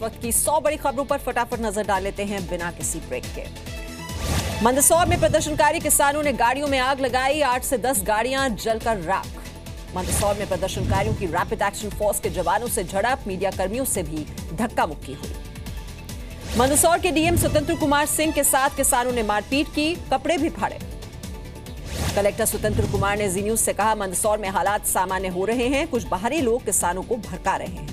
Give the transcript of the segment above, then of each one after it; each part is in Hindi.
वक्त की 100 बड़ी खबरों पर फटाफट नजर डाल लेते हैं बिना किसी ब्रेक के। मंदसौर में प्रदर्शनकारी किसानों ने गाड़ियों में आग लगाई, 8 से 10 गाड़ियां जलकर राख। मंदसौर में प्रदर्शनकारियों की रैपिड एक्शन फोर्स के जवानों से झड़प, मीडिया कर्मियों से भी धक्का मुक्की हुई। मंदसौर के डीएम स्वतंत्र कुमार सिंह के साथ किसानों ने मारपीट की, कपड़े भी फाड़े। कलेक्टर स्वतंत्र कुमार ने जी न्यूज से कहा, मंदसौर में हालात सामान्य हो रहे हैं, कुछ बाहरी लोग किसानों को भड़का रहे हैं।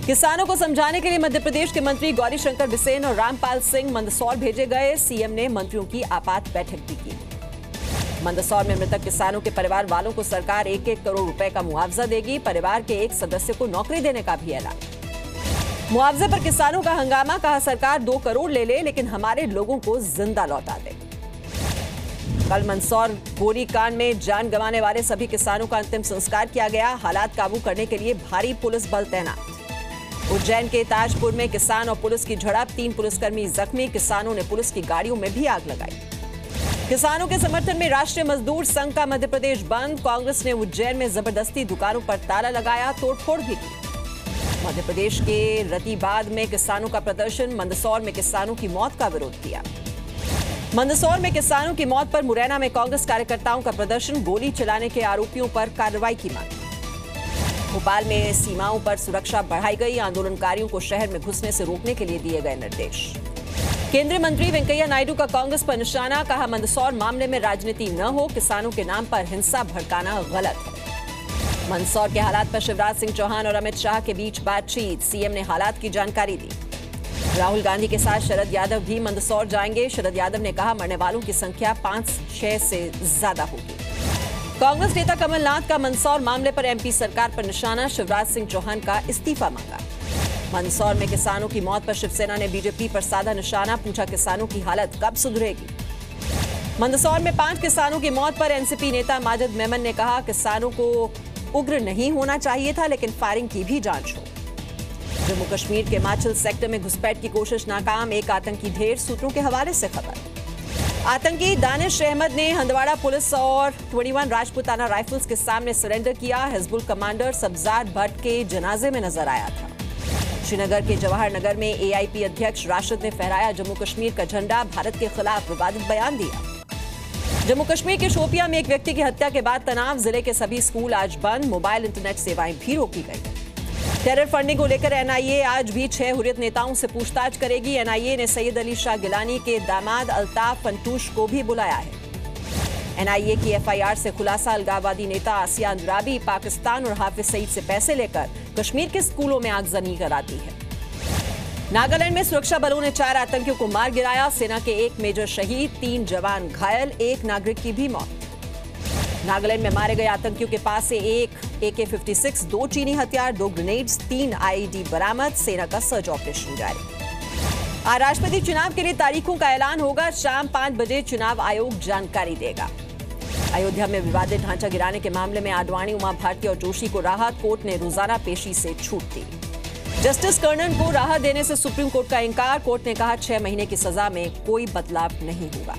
किसानों को समझाने के लिए मध्य प्रदेश के मंत्री गौरीशंकर बिसेन और रामपाल सिंह मंदसौर भेजे गए। सीएम ने मंत्रियों की आपात बैठक भी की। मंदसौर में मृतक किसानों के परिवार वालों को सरकार 1-1 करोड़ रुपए का मुआवजा देगी। परिवार के एक सदस्य को नौकरी देने का भी ऐलान। मुआवजे पर किसानों का हंगामा, कहा सरकार 2 करोड़ ले ले लेकिन हमारे लोगों को जिंदा लौटा दे। कल मंदसौर गोली कांड में जान गंवाने वाले सभी किसानों का अंतिम संस्कार किया गया। हालात काबू करने के लिए भारी पुलिस बल तैनात। उज्जैन के ताजपुर में किसान और पुलिस की झड़प, 3 पुलिसकर्मी जख्मी। किसानों ने पुलिस की गाड़ियों में भी आग लगाई। किसानों के समर्थन में राष्ट्रीय मजदूर संघ का मध्य प्रदेश बंद। कांग्रेस ने उज्जैन में जबरदस्ती दुकानों पर ताला लगाया, तोड़फोड़ भी की। मध्य प्रदेश के रतीबाद में किसानों का प्रदर्शन, मंदसौर में किसानों की मौत का विरोध किया। मंदसौर में किसानों की मौत पर मुरैना में कांग्रेस कार्यकर्ताओं का प्रदर्शन, गोली चलाने के आरोपियों पर कार्रवाई की मांग। भोपाल में सीमाओं पर सुरक्षा बढ़ाई गई, आंदोलनकारियों को शहर में घुसने से रोकने के लिए दिए गए निर्देश। केंद्रीय मंत्री वेंकैया नायडू का कांग्रेस पर निशाना, कहा मंदसौर मामले में राजनीति न हो, किसानों के नाम पर हिंसा भड़काना गलत है। मंदसौर के हालात पर शिवराज सिंह चौहान और अमित शाह के बीच बातचीत, सीएम ने हालात की जानकारी दी। राहुल गांधी के साथ शरद यादव भी मंदसौर जाएंगे। शरद यादव ने कहा मरने वालों की संख्या 5-6 से ज्यादा होगी। कांग्रेस नेता कमलनाथ का मंदसौर मामले पर एमपी सरकार पर निशाना, शिवराज सिंह चौहान का इस्तीफा मांगा। मंदसौर में किसानों की मौत पर शिवसेना ने बीजेपी पर साधा निशाना, पूछा किसानों की हालत कब सुधरेगी। मंदसौर में 5 किसानों की मौत पर एनसीपी नेता माजिद मेमन ने कहा किसानों को उग्र नहीं होना चाहिए था, लेकिन फायरिंग की भी जांच हो। जम्मू कश्मीर के माचिल सेक्टर में घुसपैठ की कोशिश नाकाम, एक आतंकी ढेर, सूत्रों के हवाले से खबर। आतंकी दानिश अहमद ने हंदवाड़ा पुलिस और 21 राजपूताना राइफल्स के सामने सरेंडर किया। हिजबुल कमांडर सब्जार भट्ट के जनाजे में नजर आया था। श्रीनगर के जवाहर नगर में एआईपी अध्यक्ष राशिद ने फहराया जम्मू कश्मीर का झंडा, भारत के खिलाफ विवादित बयान दिया। जम्मू कश्मीर के शोपियां में एक व्यक्ति की हत्या के बाद तनाव, जिले के सभी स्कूल आज बंद, मोबाइल इंटरनेट सेवाएं भी रोकी गई। टेरर फंडिंग को लेकर एनआईए आज भी 6 हुर्रियत नेताओं से पूछताछ करेगी। एनआईए ने सैयद अली शाह गिलानी के दामाद अल्ताफ फंटूश को भी बुलाया है। एनआईए की एफआईआर से खुलासा, अलगाववादी नेता आसिया अंद्राबी पाकिस्तान और हाफिज सईद से पैसे लेकर कश्मीर के स्कूलों में आगजनी कराती है। नागालैंड में सुरक्षा बलों ने 4 आतंकियों को मार गिराया, सेना के 1 मेजर शहीद, 3 जवान घायल, 1 नागरिक की भी मौत। नागालैंड में मारे गए आतंकियों के पास से 1 AK-56, 2 चीनी हथियार, 2 ग्रेनेड्स, 3 आईईडी बरामद, सेना का सर्च ऑपरेशन जारी। आज राष्ट्रपति चुनाव के लिए तारीखों का ऐलान होगा, शाम 5 बजे चुनाव आयोग जानकारी देगा। अयोध्या में विवादित ढांचा गिराने के मामले में आडवाणी, उमा भारती और जोशी को राहत, कोर्ट ने रोजाना पेशी से छूट दी। जस्टिस कर्णन को राहत देने से सुप्रीम कोर्ट का इंकार, कोर्ट ने कहा 6 महीने की सजा में कोई बदलाव नहीं होगा।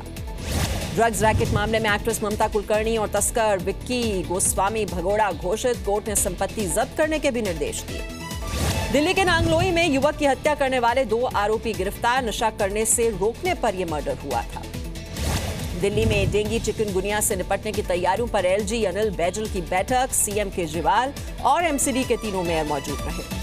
ड्रग्स रैकेट मामले में एक्ट्रेस ममता कुलकर्णी और तस्कर विक्की गोस्वामी भगोड़ा घोषित, कोर्ट ने संपत्ति जब्त करने के भी निर्देश दिए। दिल्ली के नांगलोई में युवक की हत्या करने वाले 2 आरोपी गिरफ्तार, नशा करने से रोकने पर यह मर्डर हुआ था। दिल्ली में डेंगू चिकनगुनिया से निपटने की तैयारियों पर एलजी अनिल बैजल की बैठक, सीएम केजरीवाल और एमसीडी के तीनों मेयर मौजूद रहे।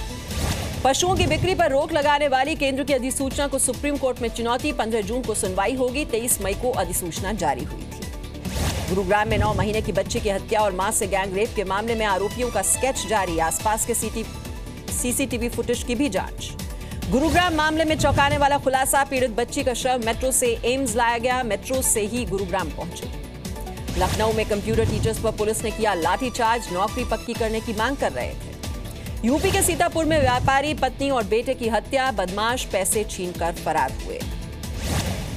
पशुओं की बिक्री पर रोक लगाने वाली केंद्र की अधिसूचना को सुप्रीम कोर्ट में चुनौती, 15 जून को सुनवाई होगी, 23 मई को अधिसूचना जारी हुई थी। गुरुग्राम में 9 महीने की बच्ची की हत्या और मां से गैंग रेप के मामले में आरोपियों का स्केच जारी, आसपास के सीसीटीवी फुटेज की भी जांच। गुरुग्राम मामले में चौंकाने वाला खुलासा, पीड़ित बच्ची का शव मेट्रो से एम्स लाया गया, मेट्रो से ही गुरुग्राम पहुंचे। लखनऊ में कंप्यूटर टीचर्स पर पुलिस ने किया लाठीचार्ज, नौकरी पक्की करने की मांग कर रहे थे। यूपी के सीतापुर में व्यापारी पत्नी और बेटे की हत्या, बदमाश पैसे छीनकर फरार हुए।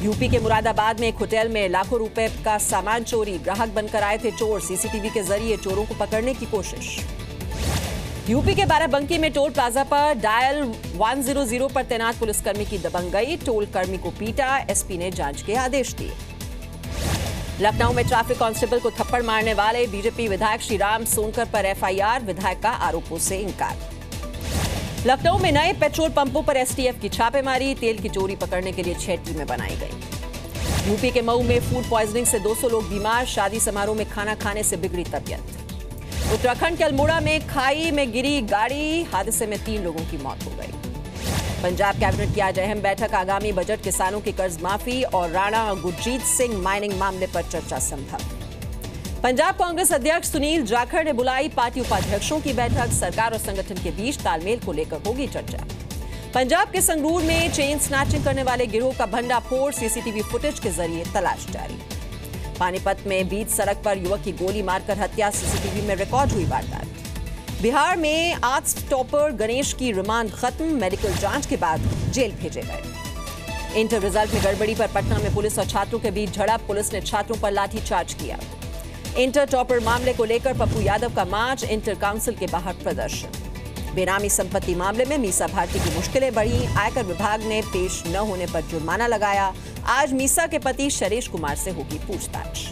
यूपी के मुरादाबाद में एक होटल में लाखों रुपए का सामान चोरी, ग्राहक बनकर आए थे चोर, सीसीटीवी के जरिए चोरों को पकड़ने की कोशिश। यूपी के बाराबंकी में टोल प्लाजा पर डायल 100 पर तैनात पुलिसकर्मी की दबंगई, टोल कर्मी को पीटा, एसपी ने जांच के आदेश दिए। लखनऊ में ट्रैफिक कांस्टेबल को थप्पड़ मारने वाले बीजेपी विधायक श्रीराम सोनकर पर एफआईआर, विधायक का आरोपों से इंकार। लखनऊ में नए पेट्रोल पंपों पर एसटीएफ की छापेमारी, तेल की चोरी पकड़ने के लिए 6 टीमें बनाई गई। यूपी के मऊ में फूड पॉइजनिंग से 200 लोग बीमार, शादी समारोह में खाना खाने से बिगड़ी तबीयत। उत्तराखंड के अल्मोड़ा में खाई में गिरी गाड़ी, हादसे में 3 लोगों की मौत हो गई। पंजाब कैबिनेट की आज अहम बैठक, आगामी बजट, किसानों की कर्ज माफी और राणा गुरजीत सिंह माइनिंग मामले पर चर्चा संभव। पंजाब कांग्रेस अध्यक्ष सुनील जाखड़ ने बुलाई पार्टी उपाध्यक्षों की बैठक, सरकार और संगठन के बीच तालमेल को लेकर होगी चर्चा। पंजाब के संगरूर में चेन स्नैचिंग करने वाले गिरोह का भंडाफोड़, सीसीटीवी फुटेज के जरिए तलाश जारी। पानीपत में बीच सड़क पर युवक की गोली मारकर हत्या, सीसीटीवी में रिकॉर्ड हुई वारदात। बिहार में आर्ट्स टॉपर गणेश की रिमांड खत्म, मेडिकल जांच के बाद जेल भेजे गए। इंटर रिजल्ट में गड़बड़ी पर पटना में पुलिस और छात्रों के बीच झड़प, पुलिस ने छात्रों पर लाठीचार्ज किया। इंटर टॉपर मामले को लेकर पप्पू यादव का मार्च, इंटर काउंसिल के बाहर प्रदर्शन। बेनामी संपत्ति मामले में मीसा भारती की मुश्किलें बढ़ी, आयकर विभाग ने पेश न होने पर जुर्माना लगाया। आज मीसा के पति शरेश कुमार से होगी पूछताछ।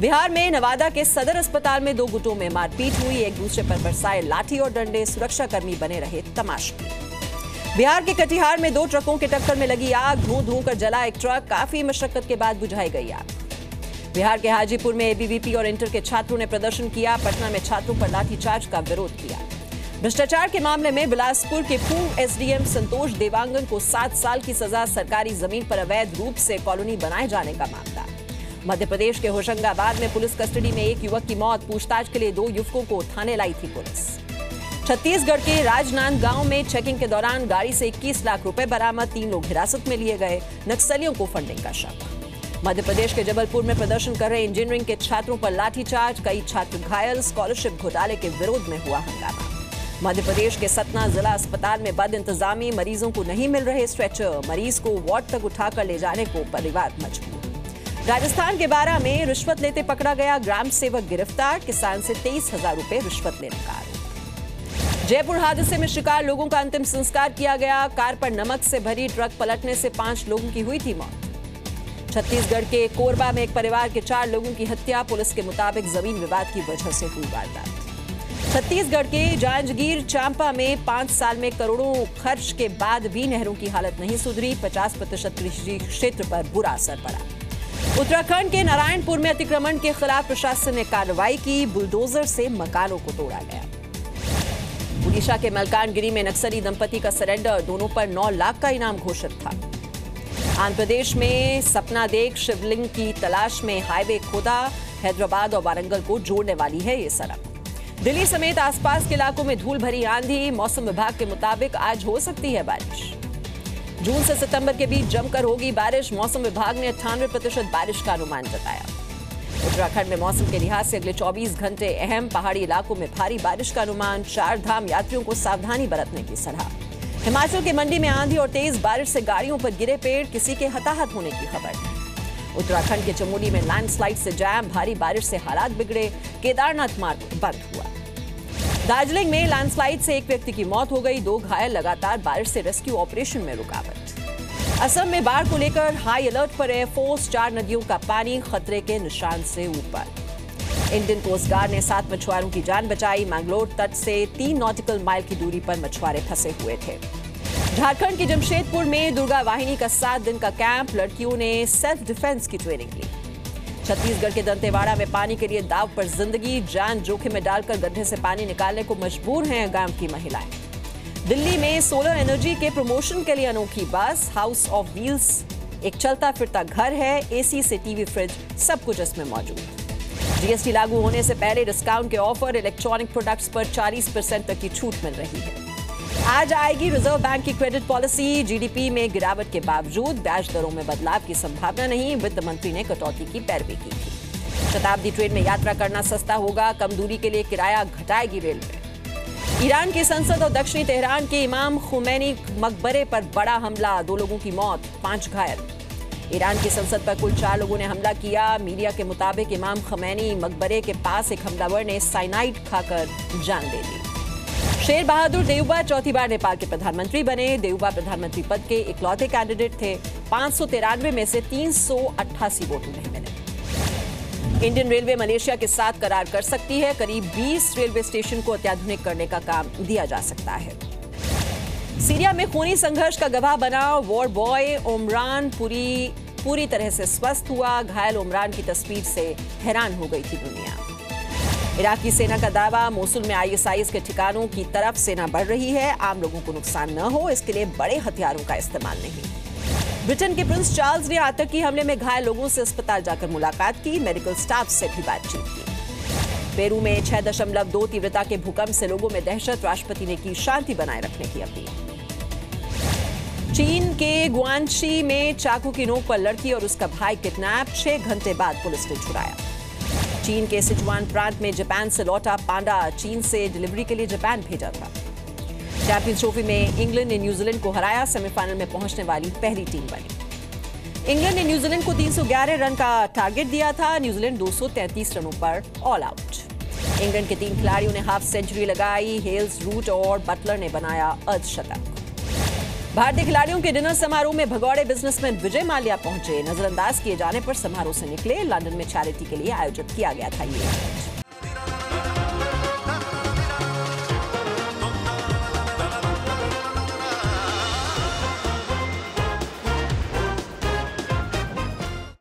बिहार में नवादा के सदर अस्पताल में 2 गुटों में मारपीट हुई, एक दूसरे पर बरसाए लाठी और डंडे, सुरक्षाकर्मी बने रहे तमाशबीन। बिहार के कटिहार में 2 ट्रकों के टक्कर में लगी आग, धुआं कर जला एक ट्रक, काफी मशक्कत के बाद बुझाई गई आग। बिहार के हाजीपुर में एबीवीपी और इंटर के छात्रों ने प्रदर्शन किया, पटना में छात्रों पर लाठीचार्ज का विरोध किया। भ्रष्टाचार के मामले में बिलासपुर के पूर्व एसडीएम संतोष देवांगन को 7 साल की सजा, सरकारी जमीन पर अवैध रूप से कॉलोनी बनाए जाने का मामला। मध्य प्रदेश के होशंगाबाद में पुलिस कस्टडी में एक युवक की मौत, पूछताछ के लिए 2 युवकों को थाने लाई थी पुलिस। छत्तीसगढ़ के राजनांदगांव में चेकिंग के दौरान गाड़ी से 21 लाख रुपए बरामद, 3 लोग हिरासत में लिए गए, नक्सलियों को फंडिंग का शक। मध्य प्रदेश के जबलपुर में प्रदर्शन कर रहे इंजीनियरिंग के छात्रों पर लाठीचार्ज, कई छात्र घायल, स्कॉलरशिप घोटाले के विरोध में हुआ हंगामा। मध्य प्रदेश के सतना जिला अस्पताल में बद इंतजामी, मरीजों को नहीं मिल रहे स्ट्रेचर, मरीज को वार्ड तक उठाकर ले जाने को परिवार मजबूर। राजस्थान के बारा में रिश्वत लेते पकड़ा गया ग्राम सेवक गिरफ्तार, किसान से 23,000 रुपए रिश्वत लेने का आरोप। जयपुर हादसे में शिकार लोगों का अंतिम संस्कार किया गया, कार पर नमक से भरी ट्रक पलटने से 5 लोगों की हुई थी मौत। छत्तीसगढ़ के कोरबा में एक परिवार के 4 लोगों की हत्या, पुलिस के मुताबिक जमीन विवाद की वजह से हुई वारदात। छत्तीसगढ़ के जांजगीर चांपा में 5 साल में करोड़ों खर्च के बाद भी नहरों की हालत नहीं सुधरी, 50% कृषि क्षेत्र पर बुरा असर पड़ा। उत्तराखंड के नारायणपुर में अतिक्रमण के खिलाफ प्रशासन ने कार्रवाई की, बुलडोजर से मकानों को तोड़ा गया। उड़ीसा के मलकानगिरी में नक्सली दंपति का सरेंडर, दोनों पर 9 लाख का इनाम घोषित था। आंध्र प्रदेश में सपना देख शिवलिंग की तलाश में हाईवे खोदा, हैदराबाद और वारंगल को जोड़ने वाली है ये सड़क। दिल्ली समेत आसपास के इलाकों में धूल भरी आंधी, मौसम विभाग के मुताबिक आज हो सकती है बारिश। जून से सितंबर के बीच जमकर होगी बारिश, मौसम विभाग ने 98% बारिश का अनुमान जताया। उत्तराखंड में मौसम के लिहाज से अगले 24 घंटे अहम, पहाड़ी इलाकों में भारी बारिश का अनुमान, 4 धाम यात्रियों को सावधानी बरतने की सलाह। हिमाचल के मंडी में आंधी और तेज बारिश से गाड़ियों पर गिरे पेड़, किसी के हताहत होने की खबर। उत्तराखंड के चमोली में लैंडस्लाइड से जैम, भारी बारिश से हालात बिगड़े, केदारनाथ मार्ग बंद हुआ। दार्जिलिंग में लैंडस्लाइड से एक व्यक्ति की मौत हो गई, 2 घायल, लगातार बारिश से रेस्क्यू ऑपरेशन में रुकावट। असम में बाढ़ को लेकर हाई अलर्ट पर एयरफोर्स, 4 नदियों का पानी खतरे के निशान से ऊपर। इंडियन कोस्ट गार्ड ने 7 मछुआरों की जान बचाई, मैंगलोर तट से 3 नॉटिकल माइल की दूरी पर मछुआरे फंसे हुए थे। झारखंड के जमशेदपुर में दुर्गा वाहिनी का 7 दिन का कैंप, लड़कियों ने सेल्फ डिफेंस की ट्रेनिंग ली। छत्तीसगढ़ के दंतेवाड़ा में पानी के लिए दाव पर जिंदगी, जान जोखिम में डालकर गड्ढे से पानी निकालने को मजबूर हैं गांव की महिलाएं। दिल्ली में सोलर एनर्जी के प्रमोशन के लिए अनोखी बस, हाउस ऑफ व्हील्स एक चलता फिरता घर है, एसी से टीवी, फ्रिज, सब कुछ इसमें मौजूद। जीएसटी लागू होने से पहले डिस्काउंट के ऑफर, इलेक्ट्रॉनिक प्रोडक्ट्स पर 40% तक की छूट मिल रही है। आज आएगी रिजर्व बैंक की क्रेडिट पॉलिसी, जीडीपी में गिरावट के बावजूद ब्याज दरों में बदलाव की संभावना नहीं, वित्त मंत्री ने कटौती की पैरवी की थी। शताब्दी ट्रेन में यात्रा करना सस्ता होगा, कम दूरी के लिए किराया घटाएगी रेलवे। ईरान की संसद और दक्षिणी तेहरान के इमाम खुमैनी मकबरे पर बड़ा हमला, 2 लोगों की मौत, 5 घायल। ईरान की संसद पर कुल 4 लोगों ने हमला किया। मीडिया के मुताबिक इमाम खुमैनी मकबरे के पास एक हमलावर ने साइनाइड खाकर जान दे दी। शेर बहादुर देउबा चौथी बार नेपाल के प्रधानमंत्री बने। देउबा प्रधानमंत्री पद के इकलौते कैंडिडेट थे। 593 में से 388 वोट उन्हें मिले। इंडियन रेलवे मलेशिया के साथ करार कर सकती है। करीब 20 रेलवे स्टेशन को अत्याधुनिक करने का काम दिया जा सकता है। सीरिया में खूनी संघर्ष का गवाह बना वॉर बॉय उमरान पूरी तरह से स्वस्थ हुआ। घायल उमरान की तस्वीर से हैरान हो गई थी दुनिया। इराकी सेना का दावा, मोसुल में आईएसआईएस के ठिकानों की तरफ सेना बढ़ रही है। आम लोगों को नुकसान न हो, इसके लिए बड़े हथियारों का इस्तेमाल नहीं। ब्रिटेन के प्रिंस चार्ल्स ने आतंकी हमले में घायल लोगों से अस्पताल जाकर मुलाकात की, मेडिकल स्टाफ से भी बातचीत की। पेरू में 6.2 तीव्रता के भूकंप से लोगों में दहशत, राष्ट्रपति ने की शांति बनाए रखने की अपील। चीन के गुआंशी में चाकू की नोक पर लड़की और उसका भाई किडनैप, 6 घंटे बाद पुलिस ने छुड़ाया। चीन के सिचुआन प्रांत में जापान से लौटा पांडा चीन से डिलीवरी के लिए जापान भेजा था। चैंपियंस ट्रॉफी में इंग्लैंड ने न्यूजीलैंड को हराया, सेमीफाइनल में पहुंचने वाली पहली टीम बनी। इंग्लैंड ने न्यूजीलैंड को 311 रन का टारगेट दिया था। न्यूजीलैंड 233 रनों पर ऑल आउट। इंग्लैंड के 3 खिलाड़ियों ने हाफ सेंचुरी लगाई, हेल्स, रूट और बटलर ने बनाया अर्धशतक। भारतीय खिलाड़ियों के डिनर समारोह में भगौड़े बिजनेसमैन विजय माल्या पहुंचे। नजरअंदाज किए जाने पर समारोह से निकले। लंदन में चैरिटी के लिए आयोजित किया गया था ये इवेंट।